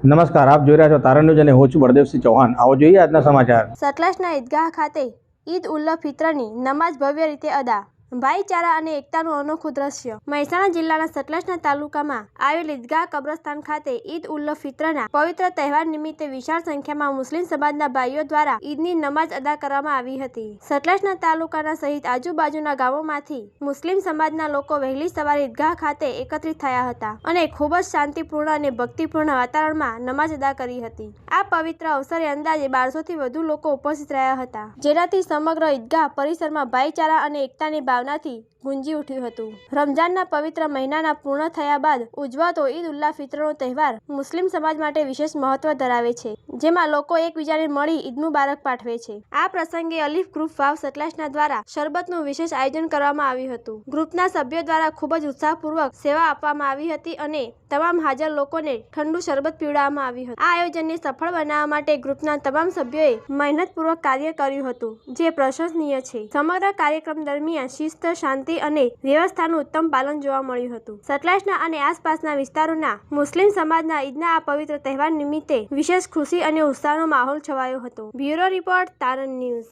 નમસ્કાર, આપ જોઈ રહ્યા છો તારણ ન્યૂઝ અને હું છું બળદેવસિંહ ચૌહાણ। આવો જોઈએ આજના સમાચાર। સતલાજના ઈદગાહ ખાતે ઈદ ઉલ ફિત્રની નમાઝ ભવ્ય રીતે અદા। ભાઈચારા અને એકતાનું અનોખું દ્રશ્ય। મહેસાણા જિલ્લાના સતલાજના તાલુકામાં આવેલ ઈદગાહ કબ્રસ્તાન ખાતે ઈદ ઉલ ફિત્રના પવિત્ર તહેવાર નિમિત્તે વિશાળ સંખ્યામાં મુસ્લિમ સમાજના ભાઈઓ દ્વારા ઈદની નમાઝ અદા કરવામાં આવી હતી। સતલાજના તાલુકાના સહિત આજુબાજુના ગામોમાંથી મુસ્લિમ સમાજના લોકો વહેલી સવારે ઈદગાહ ખાતે એકત્રિત થયા હતા અને ખૂબ જ શાંતિપૂર્ણ અને ભક્તિપૂર્ણ વાતાવરણમાં નમાઝ અદા કરી હતી। આ પવિત્ર અવસરે અંદાજે 1200થી વધુ લોકો ઉપસ્થિત રહ્યા હતા, જેનાથી સમગ્ર ઈદગાહ પરિસરમાં ભાઈચારા અને એકતાની ભાવનાથી ગુંજી ઉઠ્યું હતું। રમઝાનના પવિત્ર મહિનાના પૂર્ણ થયા બાદ ઉજવાતો ઈદ ઉલ ફિત્રનો તહેવાર મુસ્લિમ સમાજ માટે વિશેષ મહત્વ ધરાવે છે, જેમાં લોકો એકબીજાને મળી ઈદ મુબારક પાઠવે છે। આ પ્રસંગે અલીફ ગ્રુપ વાવ સતલાજના દ્વારા શરબતનું વિશેષ આયોજન કરવામાં આવ્યું હતું। ગ્રુપના સભ્યો દ્વારા ખૂબ જ ઉત્સાહપૂર્વક સેવા આપવામાં આવી હતી અને તમામ હાજર લોકોને ઠંડુ શરબત પીવડાવવામાં આવ્યું હતું। આ આયોજનને સફળ બનાવવા માટે ગ્રુપના તમામ સભ્યોએ મહેનતપૂર્વક કાર્ય કર્યું હતું, જે પ્રશંસનીય છે। સમગ્ર કાર્યક્રમ દરમિયાન શિસ્ત, શાંતિ અને વ્યવસ્થાનું ઉત્તમ પાલન જોવા મળ્યું હતું। સતલાજના અને આસપાસના વિસ્તારોના મુસ્લિમ સમાજના ઈદના આ પવિત્ર તહેવાર નિમિત્તે વિશેષ ખુશી અને ઉત્સાહનો માહોલ છવાયો હતો। બ્યુરો રિપોર્ટ, તારણ ન્યૂઝ।